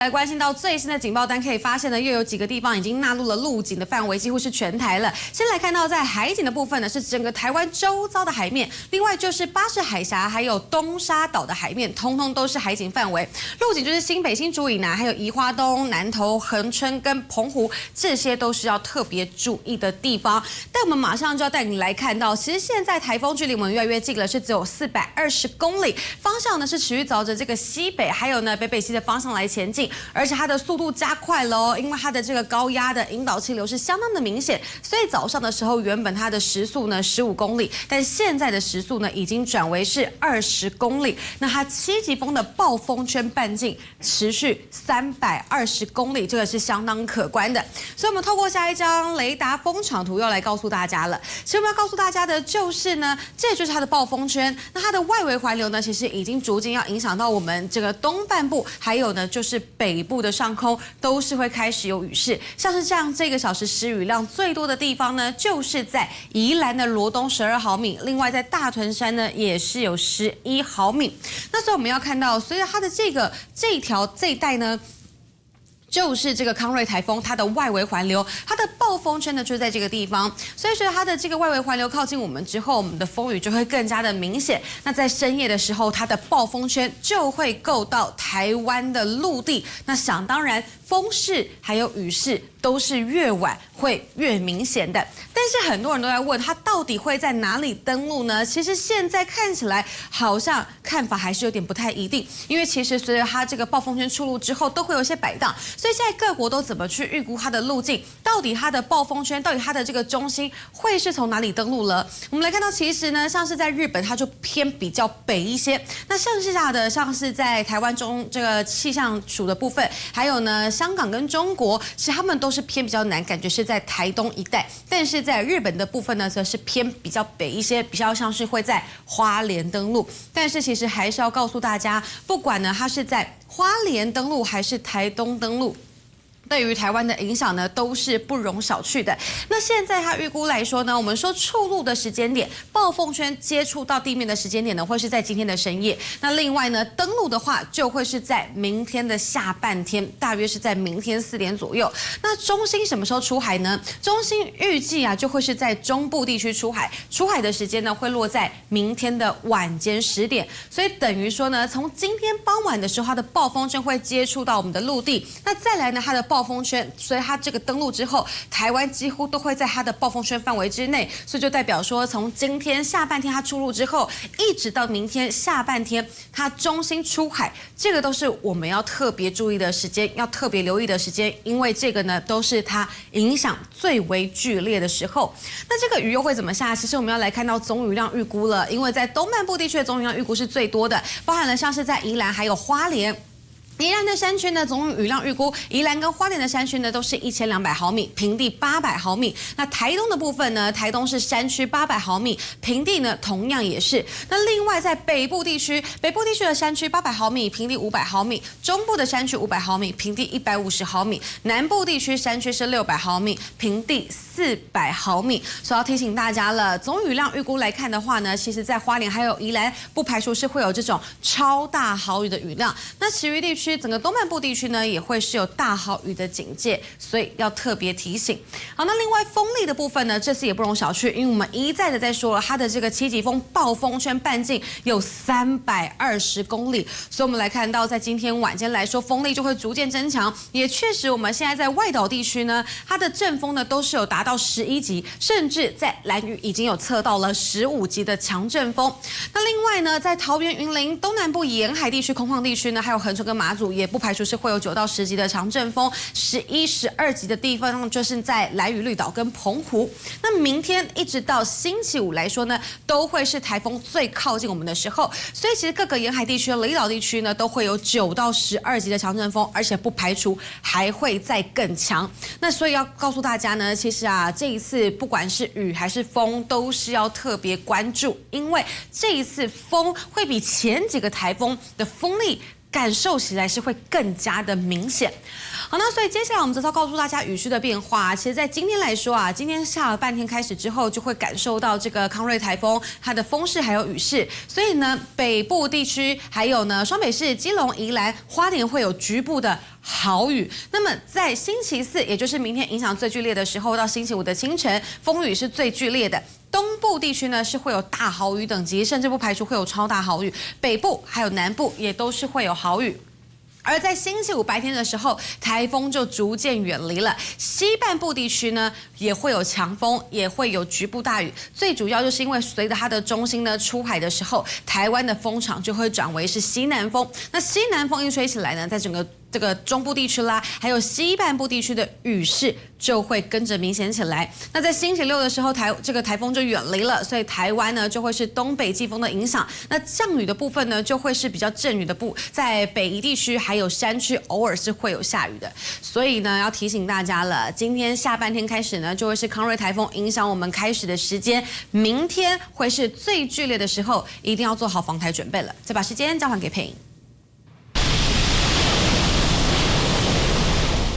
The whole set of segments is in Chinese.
来关心到最新的警报单，可以发现呢，又有几个地方已经纳入了陆警的范围，几乎是全台了。先来看到在海警的部分呢，是整个台湾周遭的海面，另外就是巴士海峡还有东沙岛的海面，通通都是海警范围。陆警就是新北、新竹以南，还有宜花东、南投、恒春跟澎湖，这些都是要特别注意的地方。但我们马上就要带你来看到，其实现在台风距离我们越来越近了，是只有420公里，方向呢是持续朝着这个西北，还有呢北北西的方向来前进。而且它的速度加快了哦，因为它的这个高压的引导气流是相当的明显，所以早上的时候原本它的时速呢15公里，但现在的时速呢已经转为是20公里。那它7级风的暴风圈半径持续320公里，这个是相当可观的。所以我们透过下一张雷达风场图要来告诉大家了。其实我们要告诉大家的就是呢，这就是它的暴风圈。那它的外围环流呢，其实已经逐渐要影响到我们这个东半部，还有呢就是北部的上空都是会开始有雨势，像是这样这个小时时雨量最多的地方呢，就是在宜兰的罗东12毫米，另外在大屯山呢也是有11毫米。那所以我们要看到，随着它的这一带呢。就是这个康瑞台风，它的外围环流，它的暴风圈呢就在这个地方，所以随着它的这个外围环流靠近我们之后，我们的风雨就会更加的明显。那在深夜的时候，它的暴风圈就会够到台湾的陆地，那想当然，风势还有雨势都是越晚会越明显的。但是很多人都在问，它到底会在哪里登陆呢？其实现在看起来好像看法还是有点不太一定，因为其实随着它这个暴风圈出炉之后，都会有一些摆荡。所以现在各国都怎么去预估它的路径？到底它的暴风圈，到底它的这个中心会是从哪里登陆了？我们来看到，其实呢，像是在日本，它就偏比较北一些。那剩下的像是在台湾这个气象署的部分，还有呢香港跟中国，其实他们都是偏比较南，感觉是在台东一带。但是在日本的部分呢，则是偏比较北一些，比较像是会在花莲登陆。但是其实还是要告诉大家，不管呢它是在花莲登陆还是台东登陆，对于台湾的影响呢，都是不容小觑的。那现在它预估来说呢，我们说触陆的时间点，暴风圈接触到地面的时间点呢，会是在今天的深夜。那另外呢，登陆的话，就会是在明天的下半天，大约是在明天4点左右。那中心什么时候出海呢？中心预计啊，就会是在中部地区出海，出海的时间呢，会落在明天的晚间10点。所以等于说呢，从今天傍晚的时候，它的暴风圈会接触到我们的陆地。那再来呢，它的暴风圈，所以它这个登陆之后，台湾几乎都会在它的暴风圈范围之内，所以就代表说，从今天下半天它出陆之后，一直到明天下半天它中心出海，这个都是我们要特别注意的时间，要特别留意的时间，因为这个呢都是它影响最为剧烈的时候。那这个雨又会怎么下？其实我们要来看到总雨量预估了，因为在东半部地区的总雨量预估是最多的，包含了像是在宜兰还有花莲。宜兰的山区呢，总雨量预估，宜兰跟花莲的山区呢都是1200毫米，平地800毫米。那台东的部分呢，台东是山区800毫米，平地呢同样也是。那另外在北部地区，北部地区的山区800毫米，平地500毫米；中部的山区500毫米，平地150毫米；南部地区山区是600毫米，平地400毫米。所以要提醒大家了，总雨量预估来看的话呢，其实在花莲还有宜兰，不排除是会有这种超大豪雨的雨量。那其余地区，整个东半部地区呢，也会是有大豪雨的警戒，所以要特别提醒。好，那另外风力的部分呢，这次也不容小觑，因为我们一再的在说了，它的这个7级风暴风圈半径有320公里，所以我们来看到，在今天晚间来说，风力就会逐渐增强。也确实，我们现在在外岛地区呢，它的阵风呢都是有达到11级，甚至在兰屿已经有测到了15级的强阵风。那另外呢，在桃园、云林、东南部沿海地区、空旷地区呢，还有恒春跟马祖，也不排除是会有9到10级的强阵风，11、12级的地方就是在兰屿、绿岛跟澎湖。那明天一直到星期五来说呢，都会是台风最靠近我们的时候，所以其实各个沿海地区、离岛地区呢，都会有9到12级的强阵风，而且不排除还会再更强。那所以要告诉大家呢，其实啊，这一次不管是雨还是风，都是要特别关注，因为这一次风会比前几个台风的风力感受起来是会更加的明显。好，那所以接下来我们则要告诉大家雨区的变化。其实，在今天来说啊，今天下了半天开始之后，就会感受到这个康瑞台风它的风势还有雨势。所以呢，北部地区还有呢双北市、基隆、宜兰、花莲会有局部的豪雨。那么在星期四，也就是明天影响最剧烈的时候，到星期五的清晨，风雨是最剧烈的。东部地区呢是会有大豪雨等级，甚至不排除会有超大豪雨。北部还有南部也都是会有豪雨。而在星期五白天的时候，台风就逐渐远离了。西半部地区呢也会有强风，也会有局部大雨。最主要就是因为随着它的中心呢出海的时候，台湾的风场就会转为是西南风。那西南风一吹起来呢，在整个这个中部地区啦，还有西半部地区的雨势就会跟着明显起来。那在星期六的时候，这个台风就远离了，所以台湾呢就会是东北季风的影响。那降雨的部分呢，就会是比较阵雨的在北宜地区还有山区偶尔是会有下雨的。所以呢，要提醒大家了，今天下半天开始呢，就会是康瑞台风影响我们开始的时间，明天会是最剧烈的时候，一定要做好防台准备了。再把时间交还给佩莹。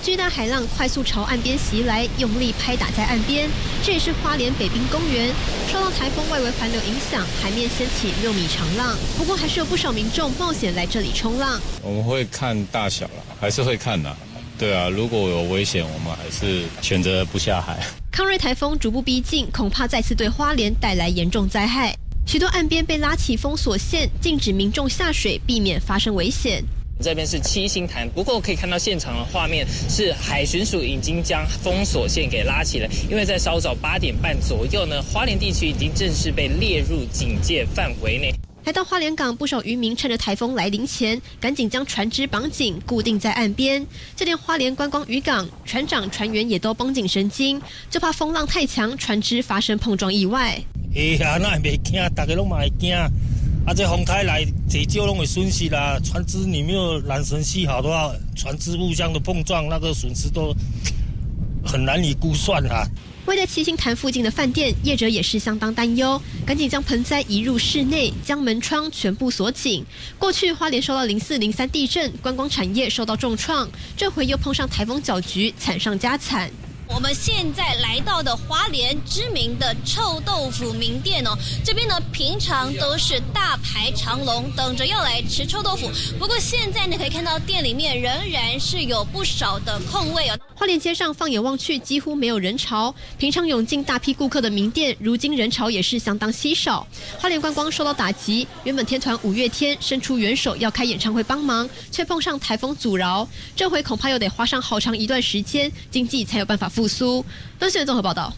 巨大海浪快速朝岸边袭来，用力拍打在岸边。这也是花莲北滨公园受到台风外围环流影响，海面掀起6米长浪。不过还是有不少民众冒险来这里冲浪。我们会看大小啦，还是会看啦。对啊，如果有危险，我们还是选择不下海。康瑞台风逐步逼近，恐怕再次对花莲带来严重灾害。许多岸边被拉起封锁线，禁止民众下水，避免发生危险。这边是七星潭，不过可以看到现场的画面是海巡署已经将封锁线给拉起了，因为在稍早8点半左右呢，花莲地区已经正式被列入警戒范围内。来到花莲港，不少渔民趁着台风来临前，赶紧将船只绑紧，固定在岸边。就连花莲观光渔港，船长、船员也都绷紧神经，就怕风浪太强，船只发生碰撞意外。那袂惊，大家拢嘛会惊。这风台来，最少拢会损失啦。船只你没有缆绳系好的话，船只互相的碰撞，那个损失都很难以估算啦。位在七星潭附近的饭店业者也是相当担忧，赶紧将盆栽移入室内，将门窗全部锁紧。过去花莲受到04、03地震，观光产业受到重创，这回又碰上台风搅局，惨上加惨。我们现在来到的花莲知名的臭豆腐名店哦，这边呢平常都是大排长龙，等着要来吃臭豆腐。不过现在呢，可以看到店里面仍然是有不少的空位哦。花莲街上放眼望去几乎没有人潮，平常涌进大批顾客的名店，如今人潮也是相当稀少。花莲观光受到打击，原本天团5月天伸出援手要开演唱会帮忙，却碰上台风阻挠，这回恐怕又得花上好长一段时间，经济才有办法复苏。东新闻综合报道。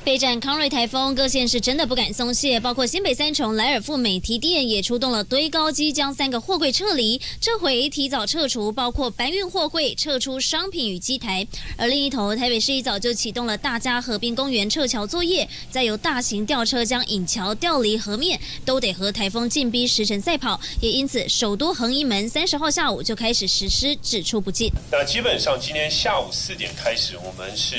备战康瑞台风，各县市真的不敢松懈，包括新北三重莱尔富美提店也出动了堆高机，将3个货柜撤离。这回提早撤除包括搬运货柜、撤出商品与机台。而另一头，台北市一早就启动了大佳河滨公园撤桥作业，再由大型吊车将引桥调离河面，都得和台风进逼时程赛跑。也因此，首都横一门30号下午就开始实施只出不进。那基本上今天下午4点开始，我们是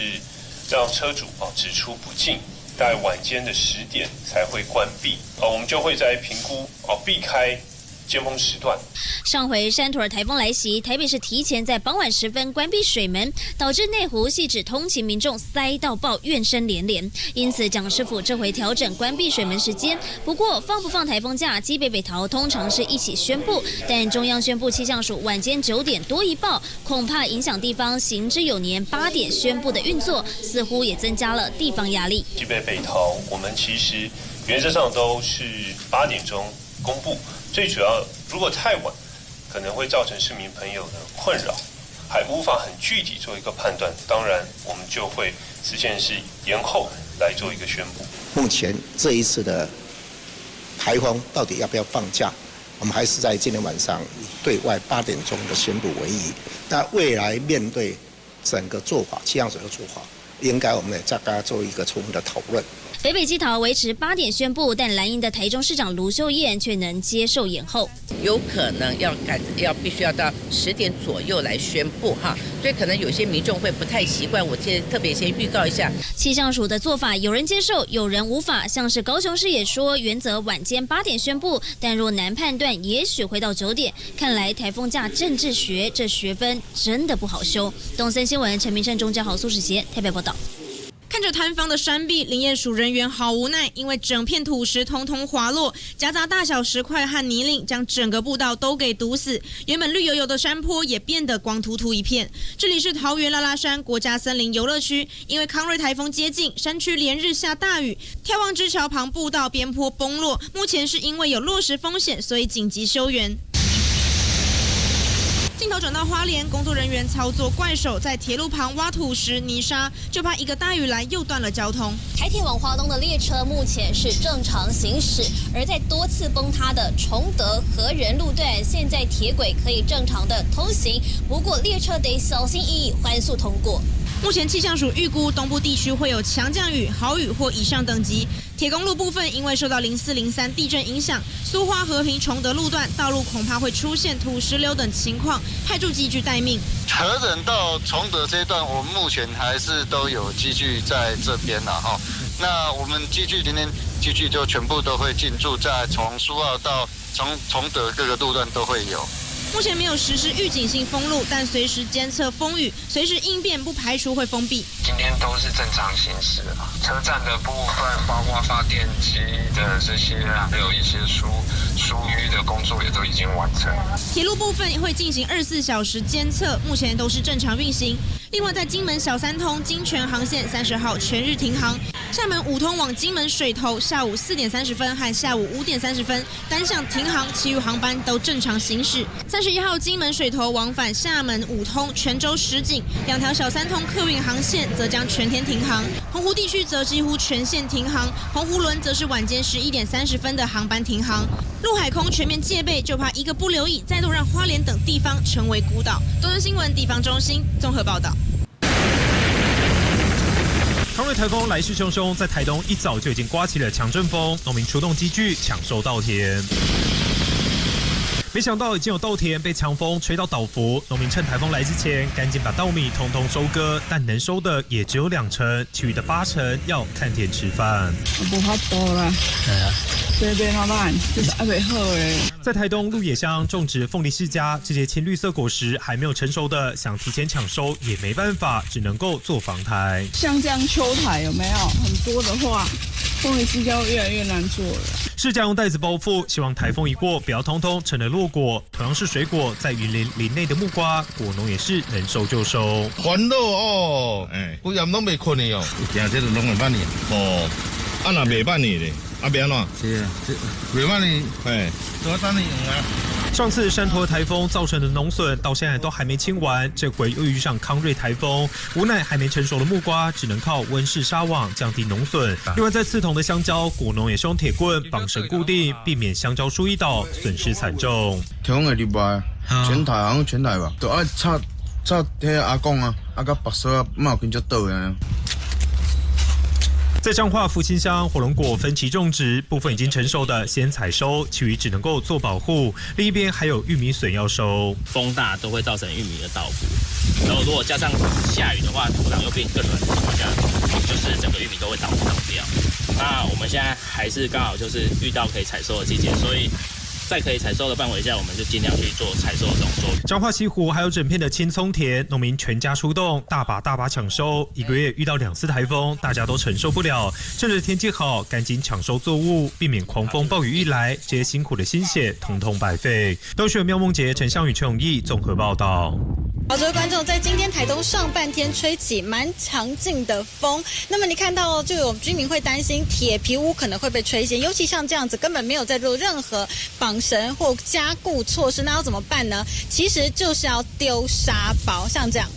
让车主只出不进，大概晚间的10点才会关闭。我们就会在评估避开尖峰时段。上回山土尔台风来袭，台北市提前在傍晚时分关闭水门，导致内湖、汐止通勤民众塞到爆，怨声连连。因此，蒋师傅这回调整关闭水门时间。不过，放不放台风假，基北北桃通常是一起宣布，但中央宣布气象署晚间9点多一报，恐怕影响地方行之有年8点宣布的运作，似乎也增加了地方压力。基北北桃，我们其实原则上都是8点钟公布。最主要，如果太晚，可能会造成市民朋友的困扰，还无法很具体做一个判断。当然，我们就会实现是延后来做一个宣布。目前这一次的台风到底要不要放假，我们还是在今天晚上以对外8点钟的宣布为宜。那未来面对整个做法，气象署的做法，应该我们也大家做一个充分的讨论。北北基桃维持8点宣布，但蓝营的台中市长卢秀燕却能接受延后，有可能必须要到10点左右来宣布哈，所以可能有些民众会不太习惯。我特别先预告一下，气象署的做法有人接受，有人无法。像是高雄市也说，原则晚间8点宣布，但若难判断，也许会到9点。看来台风假政治学这学分真的不好修。东森新闻陈明胜、钟家豪、苏世杰台北报道。看着坍方的山壁，林业署人员好无奈，因为整片土石通通滑落，夹杂大小石块和泥泞，将整个步道都给堵死。原本绿油油的山坡也变得光秃秃一片。这里是桃园拉拉山国家森林游乐区，因为康瑞台风接近，山区连日下大雨，眺望之桥旁步道边坡崩落，目前是因为有落石风险，所以紧急修园。镜头转到花莲，工作人员操作怪手在铁路旁挖土石泥沙，就怕一个大雨来又断了交通。台铁往花东的列车目前是正常行驶，而在多次崩塌的崇德和仁路段，现在铁轨可以正常的通行，不过列车得小心翼翼，缓速通过。目前气象署预估东部地区会有强降雨、豪雨或以上等级。铁公路部分因为受到04、03地震影响，苏花和平崇德路段道路恐怕会出现土石流等情况，派驻机具待命。和仁到崇德这一段，我们目前还是都有机具在这边了哈。那我们今天机具就全部都会进驻在从苏澳到崇德各个路段都会有。目前没有实施预警性封路，但随时监测风雨，随时应变，不排除会封闭。今天都是正常行驶啊，车站的部分包括发电机的这些，还有一些疏淤的工作也都已经完成。铁路部分会进行24小时监测，目前都是正常运行。另外，在金门小三通金泉航线30号全日停航，厦门5通往金门水头下午4点30分和下午5点30分单向停航，其余航班都正常行驶。31号金门水头往返厦门5通泉州石井2条小三通客运航线则将全天停航，澎湖地区则几乎全线停航，澎湖轮则是晚间11点30分的航班停航。陆海空全面戒备，就怕一个不留意，再度让花莲等地方成为孤岛。东森新闻地方中心综合报道。康瑞台风来势汹汹，在台东一早就已经刮起了强阵风，农民出动机具抢收稻田。没想到已经有稻田被强风吹到倒伏，农民趁台风来之前，赶紧把稻米统统收割，但能收的也只有2成，其余的8成要看田吃饭。无法度啦，这边老板就是还袂好诶。在台东鹿野乡种植凤梨世家，这些青绿色果实还没有成熟的，想提前抢收也没办法，只能够做防台。像这样秋台有没有很多的话，凤梨世家越来越难做了。世家用袋子包覆，希望台风一过，不要通通成了落果。同样是水果，在云林林内的木瓜，果农也是能收就收。烦恼哦，规夜拢袂困的哦，惊这都拢会办呢。哦，啊那袂办呢咧，啊别安怎？是啊，袂办呢，多等你用啊。上次山头台风造成的农损到现在都还没清完，这回又遇上康瑞台风，无奈还没成熟的木瓜只能靠温室纱网降低农损。另外在刺桐的香蕉，果农也是用铁棍绑绳固定，避免香蕉树一倒损失惨重。台风会入来，全台好像全台吧，都爱插迄阿公啊，甲白色啊，冇跟就倒啊。在彰化福清乡火龙果分期种植，部分已经成熟的先采收，其余只能够做保护。另一边还有玉米笋要收，风大都会造成玉米的倒伏，然后如果加上下雨的话，土壤又变更软的情况下，就是整个玉米都会倒掉。那我们现在还是刚好就是遇到可以采收的季节，所以在可以采收的范围下，我们就尽量去做采收的动作。彰化西湖还有整片的青葱田，农民全家出动，大把抢收。1个月遇到2次台风，大家都承受不了。趁着天气好，赶紧抢收作物，避免狂风暴雨一来，这些辛苦的心血统统白费。都是苗梦杰、陈湘宇、陈永义综合报道。好，各位观众，在今天台东上半天吹起蛮强劲的风，那么你看到就有居民会担心铁皮屋可能会被吹掀，尤其像这样子根本没有在做任何绑绳或加固措施，那要怎么办呢？其实就是要丢沙包，像这样。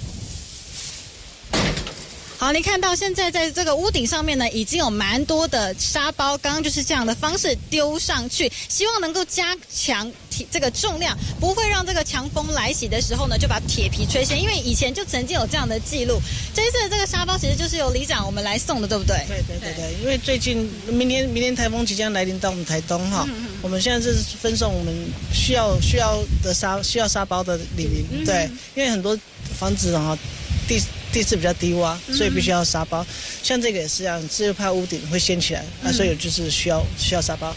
好，你看到现在在这个屋顶上面呢，已经有蛮多的沙包，刚刚就是这样的方式丢上去，希望能够加强这个重量，不会让这个强风来袭的时候呢，就把铁皮吹掀。因为以前就曾经有这样的记录。这一次的这个沙包其实就是由里长我们来送的，对不对？对，因为最近明天台风即将来临到我们台东哈，我们现在是分送我们需要沙包的里民，对，因为很多房子哈地地势比较低洼，所以必须要沙包。像这个也是这样，是怕屋顶会掀起来，所以就是需要沙包。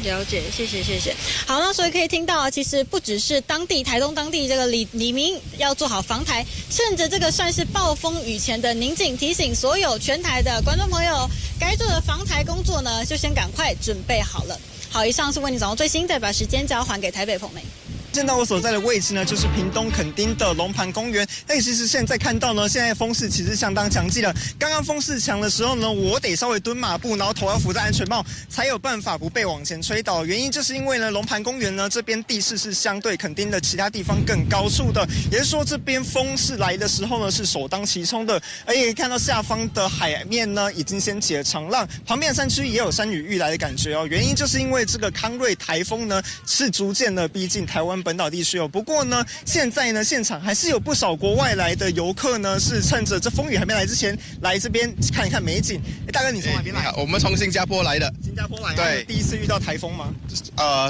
了解，谢谢。好，那所以可以听到，其实不只是台东当地这个李明要做好防台，趁着这个算是暴风雨前的宁静，提醒所有全台的观众朋友，该做的防台工作呢，就先赶快准备好了。好，以上是为你掌握最新的，把时间交还给台北彭梅。现在我所在的位置呢，就是屏东垦丁的龙盘公园。其实现在看到呢，现在风势其实相当强劲了。刚刚风势强的时候呢，我得稍微蹲马步，然后头要扶在安全帽，才有办法不被往前吹倒。原因就是因为呢，龙盘公园呢这边地势是相对垦丁的其他地方更高处的，也就是说这边风势来的时候呢是首当其冲的。而且看到下方的海面呢已经掀起了长浪，旁边的山区也有山雨欲来的感觉哦。原因就是因为这个康瑞台风呢是逐渐的逼近台湾本岛地区哦。不过呢，现在呢，现场还是有不少国外来的游客呢，是趁着这风雨还没来之前，来这边看一看美景。大哥，你从哪边来？我们从新加坡来的。新加坡来？对。第一次遇到台风吗？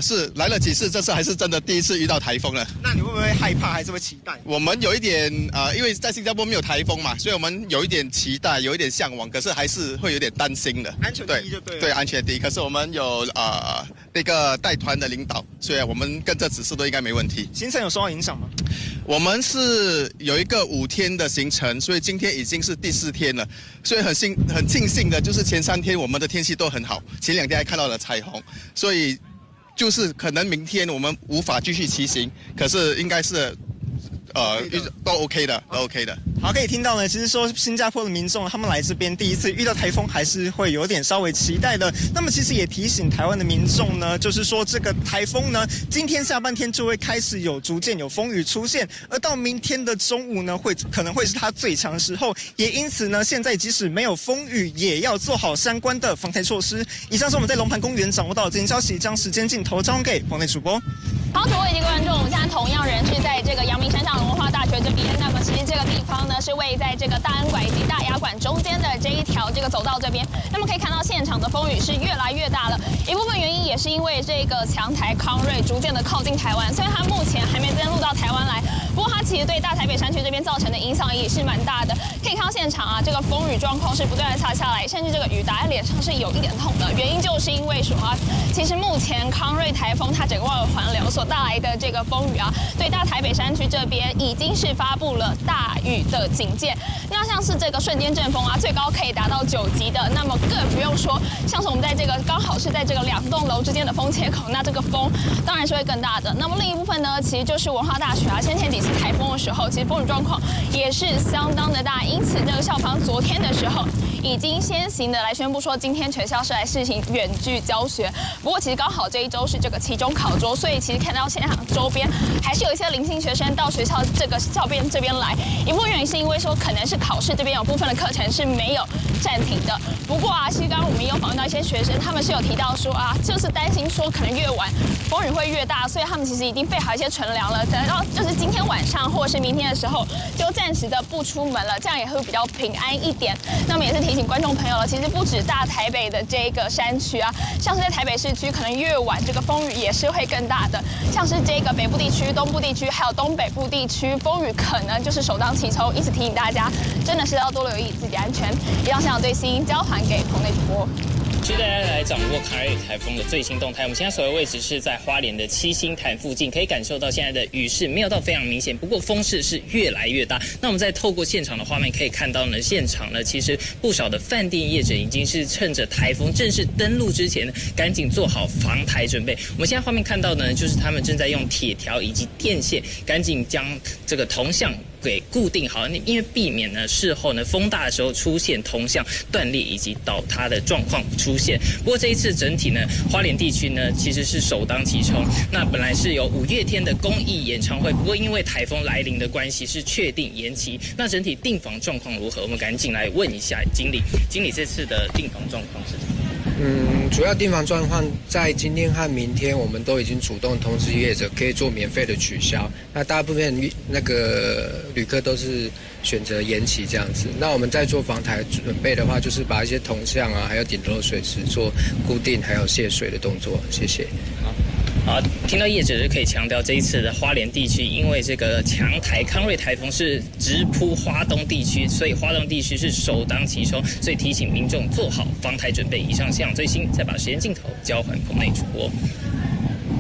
是来了几次，这次还是真的第一次遇到台风了。那你会不会害怕，还是会期待？我们有一点因为在新加坡没有台风嘛，所以我们有一点期待，有一点向往，可是还是会有点担心的。安全第一就对了。对，安全第一。可是我们有那个带团的领导，所以我们跟着指示都应该没问题。行程有受到影响吗？我们是有一个5天的行程，所以今天已经是第4天了，所以很庆幸的就是前3天我们的天气都很好，前2天还看到了彩虹，所以就是可能明天我们无法继续骑行，可是应该是都 OK 的，都 OK 的。好，可以听到呢，其实说新加坡的民众他们来这边第一次遇到台风，还是会有点稍微期待的。那么其实也提醒台湾的民众呢，就是说这个台风呢，今天下半天就会开始逐渐有风雨出现，而到明天的中午呢，可能会是它最强的时候。也因此呢，现在即使没有风雨，也要做好相关的防台措施。以上是我们在龙盘公园掌握到的最新消息，将时间镜头交给棚内主播。好，各位观众，我们现在同样仍是在这个阳明山上文化大学这边。那么其实这个地方呢，是位在这个大安馆以及大雅馆中间的这一条这个走道这边。那么可以看到现场的风雨是越来越大了，一部分原因也是因为这个强台康瑞逐渐的靠近台湾，虽然它目前还没登陆到台湾来，不过它其实对大台北山区这边造成的影响也是蛮大的。可以看到现场啊，这个风雨状况是不断的擦下来，甚至这个雨打在脸上是有一点痛的。原因就是因为说啊，其实目前康瑞台风它整个外围环流所带来的这个风雨啊，对大台北山区这边已经是发布了大雨的警戒。那像是这个瞬间阵风啊，最高可以达到9级的，那么更不用说，像是我们在这个刚好是在这个2栋楼之间的风切口，那这个风当然是会更大的。那么另一部分呢，其实就是文化大学啊，前几次台风的时候，其实风雨状况也是相当的大，因此这个校方昨天的时候已经先行的来宣布说，今天全校是来试行远距教学。不过其实刚好这一周是这个期中考周，所以其实看到现场周边还是有一些零星学生到学校这个校边这边来，一部分原因是因为说可能是考试这边有部分的课程是没有暂停的。不过啊，其实刚刚我们也有访问到一些学生，他们是有提到说啊，就是担心说可能越晚风雨会越大，所以他们其实已经备好一些存粮了，等到就是今天晚上或者是明天的时候就暂时的不出门了，这样也会比较平安一点。那么也是提醒观众朋友了，其实不止大台北的这个山区啊，像是在台北市区，可能越晚这个风雨也是会更大的。像是这个北部地区、东部地区还有东北部地区，风雨可能就是首当其冲，因此提醒大家，真的是要多留意自己的安全。以上现场最新交还给棚内主播。期待大家来掌握康瑞台风的最新动态。我们现在所在位置是在花莲的七星潭附近，可以感受到现在的雨势没有到非常明显，不过风势是越来越大。那我们再透过现场的画面可以看到呢，现场呢其实不少的饭店业者已经是趁着台风正式登陆之前，赶紧做好防台准备。我们现在画面看到呢，就是他们正在用铁条以及电线，赶紧将这个铜像给固定好，因为避免呢事后呢风大的时候出现铜像断裂以及倒塌的状况出现。不过这一次整体呢，花莲地区呢其实是首当其冲。那本来是有5月天的公益演唱会，不过因为台风来临的关系是确定延期。那整体订房状况如何？我们赶紧来问一下经理。经理这次的订房状况是什么？主要订房状况在今天和明天，我们都已经主动通知业者可以做免费的取消。那大部分那个旅客都是选择延期这样子。那我们在做防台准备的话，就是把一些铜像啊，还有顶楼水池做固定，还有泄水的动作。谢谢。好。听到业者就可以强调，这一次的花莲地区，因为这个强台康瑞台风是直扑花东地区，所以花东地区是首当其冲，所以提醒民众做好防台准备。以上现场最新，再把时间镜头交还棚内主播。